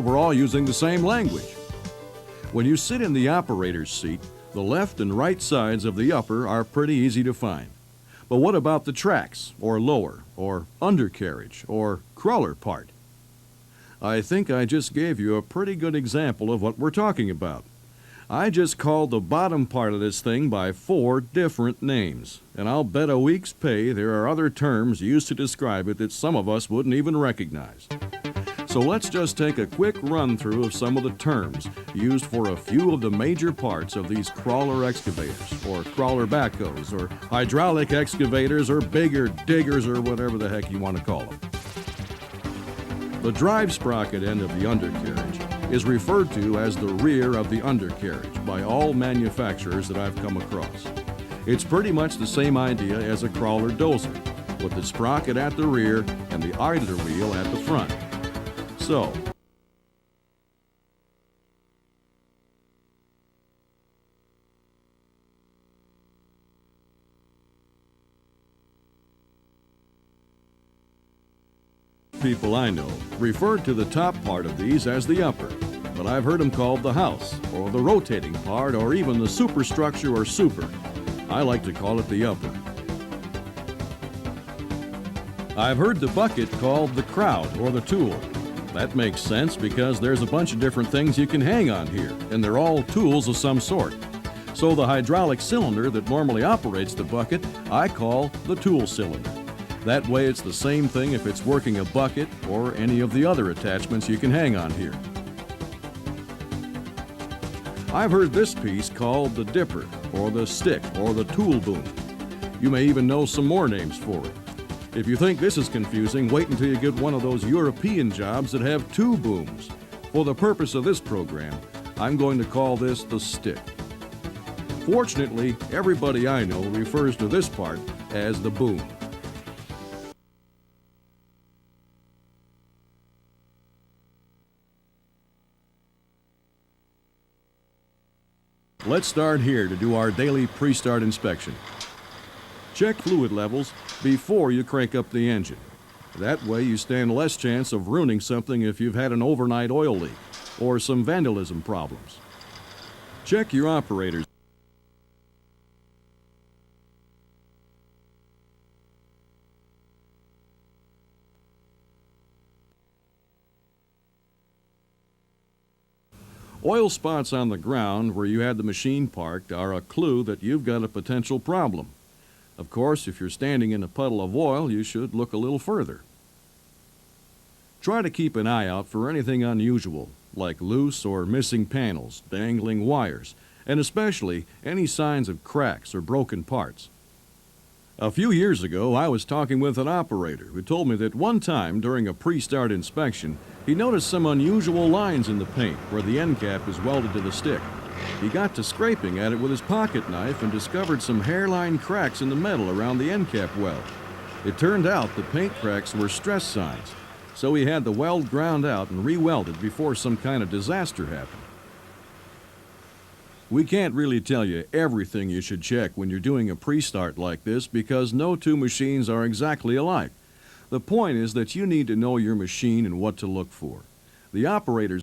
we're all using the same language. When you sit in the operator's seat, the left and right sides of the upper are pretty easy to find. But what about the tracks, or lower, or undercarriage, or crawler part? I think I just gave you a pretty good example of what we're talking about. I just called the bottom part of this thing by 4 different names, and I'll bet a week's pay there are other terms used to describe it that some of us wouldn't even recognize. So let's just take a quick run-through of some of the terms used for a few of the major parts of these crawler excavators, or crawler backhoes, or hydraulic excavators, or bigger diggers, or whatever the heck you want to call them. The drive sprocket end of the undercarriage is referred to as the rear of the undercarriage by all manufacturers that I've come across. It's pretty much the same idea as a crawler dozer, with the sprocket at the rear and the idler wheel at the front. So, people I know refer to the top part of these as the upper, but I've heard them called the house, or the rotating part, or even the superstructure or super. I like to call it the upper. I've heard the bucket called the crowd or the tool. That makes sense because there's a bunch of different things you can hang on here, and they're all tools of some sort. So the hydraulic cylinder that normally operates the bucket, I call the tool cylinder. That way it's the same thing if it's working a bucket or any of the other attachments you can hang on here. I've heard this piece called the dipper, or the stick, or the tool boom. You may even know some more names for it. If you think this is confusing, wait until you get one of those European jobs that have 2 booms. For the purpose of this program, I'm going to call this the stick. Fortunately, everybody I know refers to this part as the boom. Let's start here to do our daily pre-start inspection. Check fluid levels before you crank up the engine. That way you stand less chance of ruining something if you've had an overnight oil leak or some vandalism problems. Check your operators. Oil spots on the ground where you had the machine parked are a clue that you've got a potential problem. Of course, if you're standing in a puddle of oil, you should look a little further. Try to keep an eye out for anything unusual, like loose or missing panels, dangling wires, and especially any signs of cracks or broken parts. A few years ago, I was talking with an operator who told me that one time during a pre-start inspection, he noticed some unusual lines in the paint where the end cap is welded to the stick. He got to scraping at it with his pocket knife and discovered some hairline cracks in the metal around the end cap weld. It turned out the paint cracks were stress signs, so he had the weld ground out and re-welded before some kind of disaster happened. We can't really tell you everything you should check when you're doing a pre-start like this because no 2 machines are exactly alike. The point is that you need to know your machine and what to look for. The operators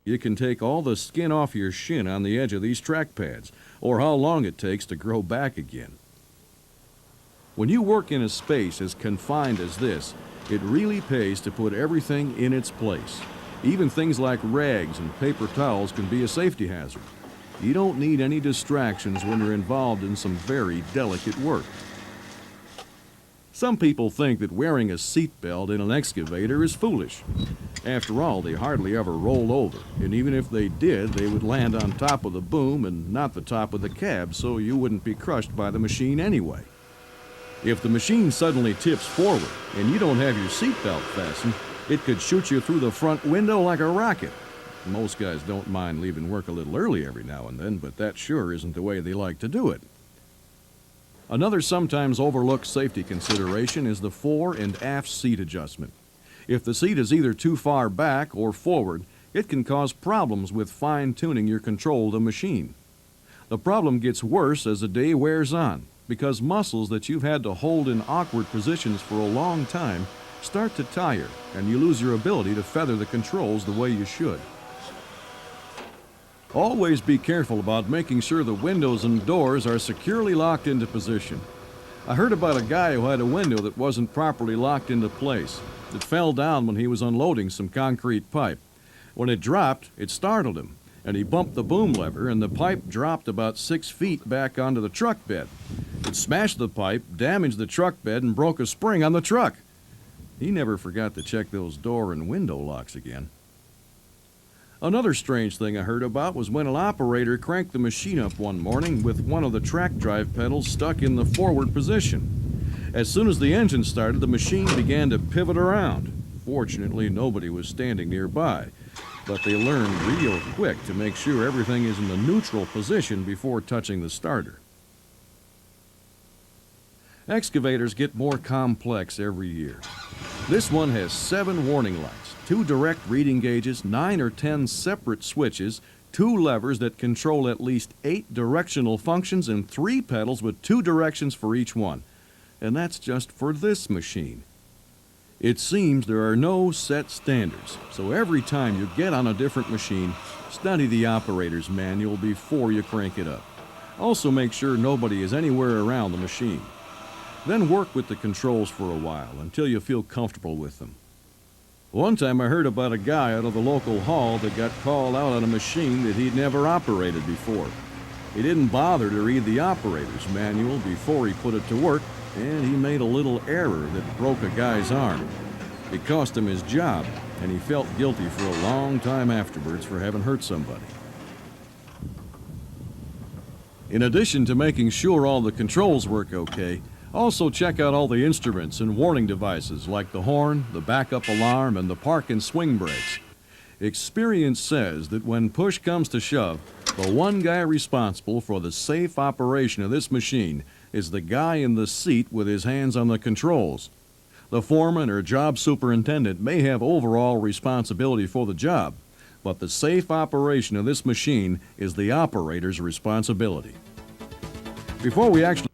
You can take all the skin off your shin on the edge of these track pads, or how long it takes to grow back again. When you work in a space as confined as this, it really pays to put everything in its place. Even things like rags and paper towels can be a safety hazard. You don't need any distractions when you're involved in some very delicate work. Some people think that wearing a seat belt in an excavator is foolish. After all, they hardly ever roll over, and even if they did, they would land on top of the boom and not the top of the cab, so you wouldn't be crushed by the machine anyway. If the machine suddenly tips forward and you don't have your seatbelt fastened, it could shoot you through the front window like a rocket. Most guys don't mind leaving work a little early every now and then, but that sure isn't the way they like to do it. Another sometimes overlooked safety consideration is the fore and aft seat adjustment. If the seat is either too far back or forward, it can cause problems with fine-tuning your control of the machine. The problem gets worse as the day wears on, because muscles that you've had to hold in awkward positions for a long time start to tire, and you lose your ability to feather the controls the way you should. Always be careful about making sure the windows and doors are securely locked into position. I heard about a guy who had a window that wasn't properly locked into place. It fell down when he was unloading some concrete pipe. When it dropped, it startled him, and he bumped the boom lever, and the pipe dropped about 6 feet back onto the truck bed. It smashed the pipe, damaged the truck bed, and broke a spring on the truck. He never forgot to check those door and window locks again. Another strange thing I heard about was when an operator cranked the machine up one morning with one of the track drive pedals stuck in the forward position. As soon as the engine started, the machine began to pivot around. Fortunately, nobody was standing nearby, but they learned real quick to make sure everything is in the neutral position before touching the starter. Excavators get more complex every year. This one has 7 warning lights, 2 direct reading gauges, 9 or 10 separate switches, 2 levers that control at least 8 directional functions, and 3 pedals with 2 directions for each one. And that's just for this machine. It seems there are no set standards, so every time you get on a different machine, study the operator's manual before you crank it up. Also make sure nobody is anywhere around the machine. Then work with the controls for a while until you feel comfortable with them. One time I heard about a guy out of the local hall that got called out on a machine that he'd never operated before. He didn't bother to read the operator's manual before he put it to work, and he made a little error that broke a guy's arm. It cost him his job, and he felt guilty for a long time afterwards for having hurt somebody. In addition to making sure all the controls work okay, also check out all the instruments and warning devices like the horn, the backup alarm, and the park and swing brakes. Experience says that when push comes to shove, the one guy responsible for the safe operation of this machine is the guy in the seat with his hands on the controls. The foreman or job superintendent may have overall responsibility for the job, but the safe operation of this machine is the operator's responsibility. Before we actually